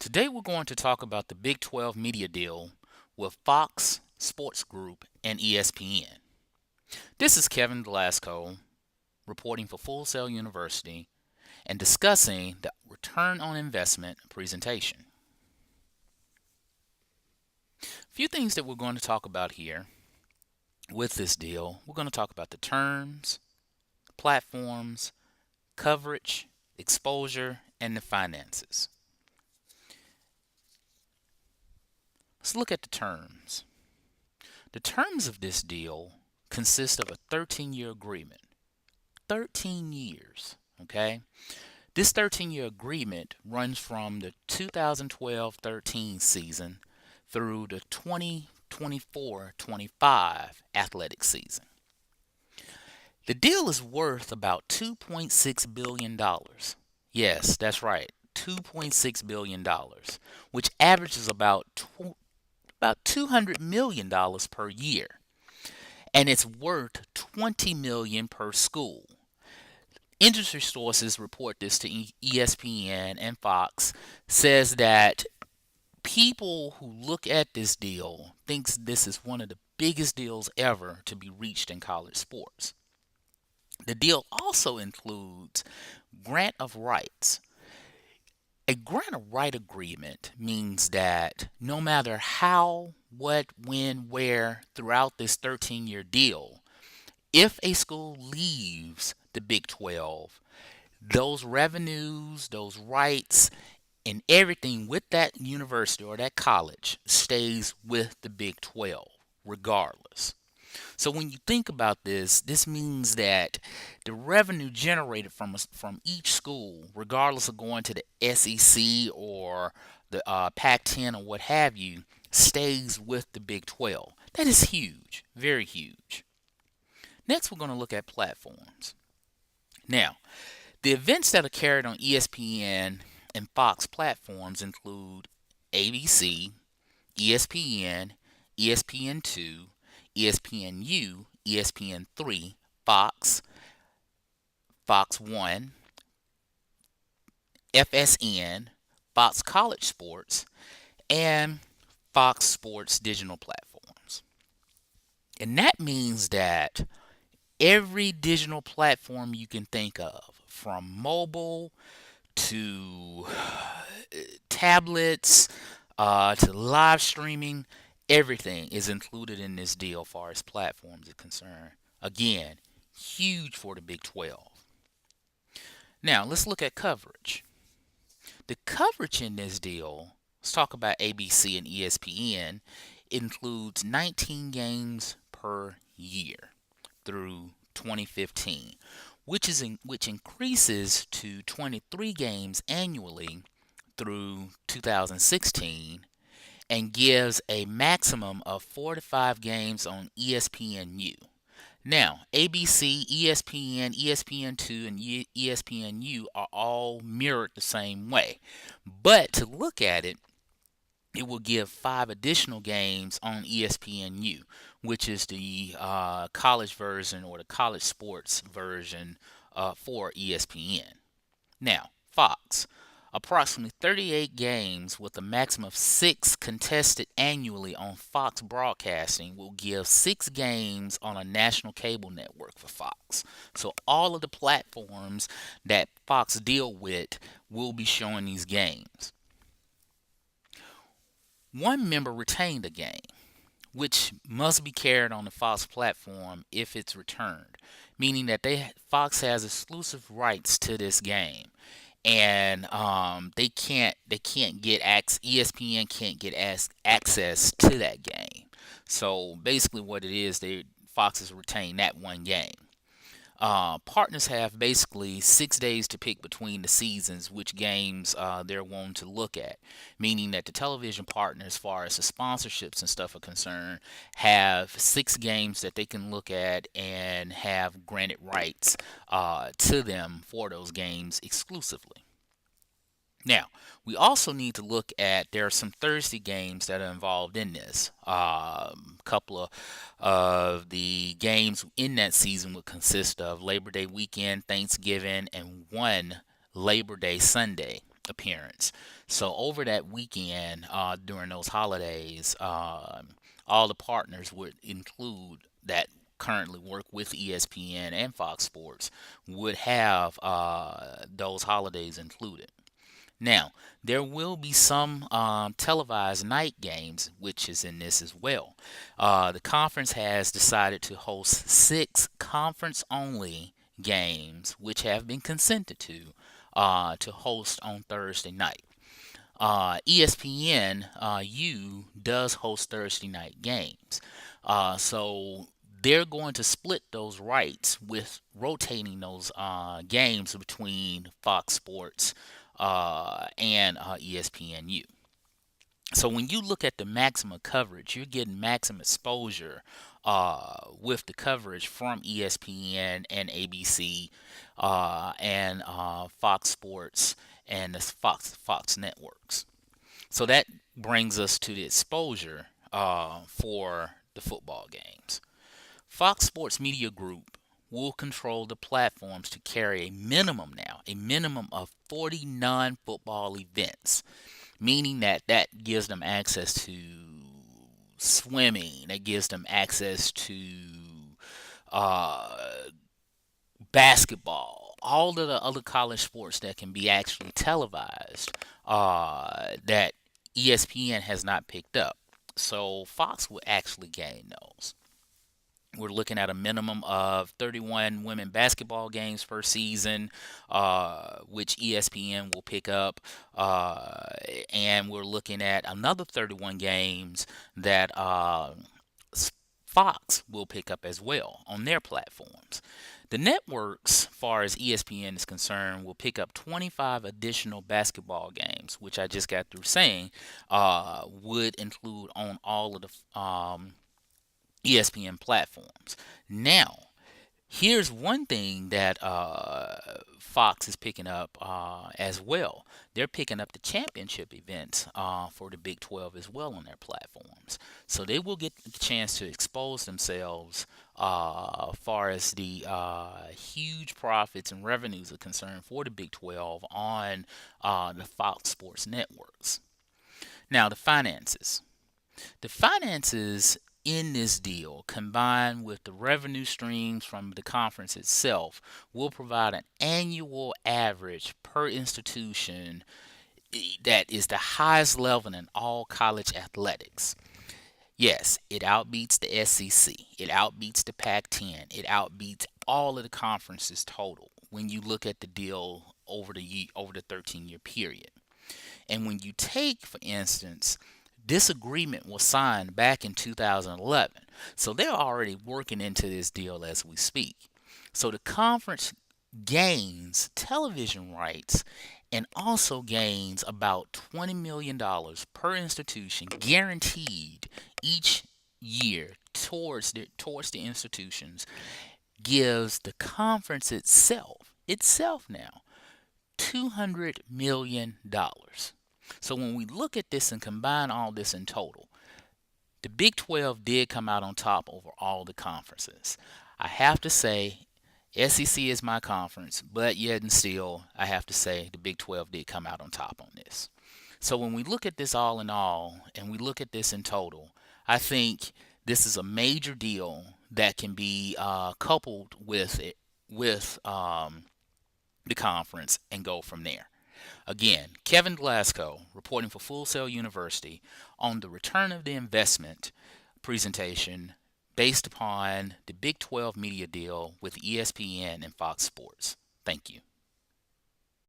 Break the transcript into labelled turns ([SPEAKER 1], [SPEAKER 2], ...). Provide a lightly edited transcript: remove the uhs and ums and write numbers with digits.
[SPEAKER 1] Today we're going to talk about the Big 12 media deal with Fox Sports Group and ESPN. This is Kevin Velasco reporting for Full Sail University and discussing the return on investment presentation. A few things that we're going to talk about here with this deal. We're going to talk about the terms, platforms, coverage, exposure, and the finances. Let's look at the terms. The terms of this deal consist of a 13-year agreement. 13 years, okay? This 13-year agreement runs from the 2012-13 season through the 2024-25 athletic season. The deal is worth about $2.6 billion. Yes, that's right, $2.6 billion, which averages about $200 million per year. And it's worth $20 million per school. Industry sources report this to ESPN and Fox, says that people who look at this deal thinks this is one of the biggest deals ever to be reached in college sports. The deal also includes grant of rights. A grant of right agreement means that no matter how, what, when, where throughout this 13-year deal, if a school leaves the Big 12, those revenues, those rights, and everything with that university or that college stays with the Big 12 regardless. So when you think about this, this means that the revenue generated from each school, regardless of going to the SEC or the Pac-10 or what have you, stays with the Big 12. That is huge, very huge. Next, we're going to look at platforms. Now, the events that are carried on ESPN and Fox platforms include ABC, ESPN, ESPN2, ESPNU, ESPN3, Fox, Fox 1, FSN, Fox College Sports, and Fox Sports digital platforms. And that means that every digital platform you can think of, from mobile to tablets to live streaming, everything is included in this deal as far as platforms are concerned. Again, huge for the Big 12. Now, let's look at coverage. The coverage in this deal, let's talk about ABC and ESPN, includes 19 games per year through 2015, which increases to 23 games annually through 2016 and gives a maximum of 4 to 5 games on ESPNU. Now, ABC, ESPN, ESPN2, and ESPNU are all mirrored the same way. But to look at it, it will give 5 additional games on ESPNU, which is the college version or the college sports version for ESPN. Now, Fox, approximately 38 games with a maximum of 6 contested annually on Fox Broadcasting will give 6 games on a national cable network for Fox. So all of the platforms that Fox deal with will be showing these games. One member retained a game, which must be carried on the Fox platform if it's returned, meaning that Fox has exclusive rights to this game, and they can't get ESPN can't get access to that game. So basically, what it is, Fox has retained that one game. Partners have basically 6 days to pick between the seasons which games they're wanting to look at, meaning that the television partner, as far as the sponsorships and stuff are concerned, have 6 games that they can look at and have granted rights to them for those games exclusively. Now, we also need to look at there are some Thursday games that are involved in this. A couple of the games in that season would consist of Labor Day weekend, Thanksgiving, and one Labor Day Sunday. appearance. So over that weekend, during those holidays, all the partners would include that currently work with ESPN and Fox Sports would have those holidays included. Now, there will be some televised night games, which is in this as well. The conference has decided to host 6 conference-only games, which have been consented to host on Thursday night. ESPN U does host Thursday night games. So they're going to split those rights with rotating those games between Fox Sports and ESPNU. So when you look at the maximum coverage, you're getting maximum exposure with the coverage from ESPN and ABC and Fox Sports and the Fox networks. So that brings us to the exposure for the football games. Fox Sports Media Group will control the platforms to carry a minimum of 40 non-football events, meaning that gives them access to swimming, that gives them access to uh, basketball, all of the other college sports that can be actually televised that ESPN has not picked up. So Fox will actually gain those. We're looking at a minimum of 31 women basketball games per season, which ESPN will pick up. And we're looking at another 31 games that Fox will pick up as well on their platforms. The networks, far as ESPN is concerned, will pick up 25 additional basketball games, which I just got through saying would include on all of the ESPN platforms. Now, here's one thing that Fox is picking up as well. They're picking up the championship events for the Big 12 as well on their platforms. So they will get the chance to expose themselves far as the huge profits and revenues are concerned for the Big 12 on the Fox Sports networks. Now, the finances. The finances in this deal, combined with the revenue streams from the conference itself, will provide an annual average per institution that is the highest level in all college athletics. Yes, it outbeats the SEC. It outbeats the Pac-10. It outbeats all of the conferences total when you look at the deal over the 13-year period. And when you take, for instance, this agreement was signed back in 2011. So they're already working into this deal as we speak. So the conference gains television rights and also gains about $20 million per institution guaranteed each year towards the institutions, gives the conference itself now $200 million. So when we look at this and combine all this in total, the Big 12 did come out on top over all the conferences. I have to say, SEC is my conference, but yet and still, I have to say the Big 12 did come out on top on this. So when we look at this all in all, and we look at this in total, I think this is a major deal that can be coupled with the conference and go from there. Again, Kevin Glasgow reporting for Full Sail University on the return of the investment presentation based upon the Big 12 media deal with ESPN and Fox Sports. Thank you.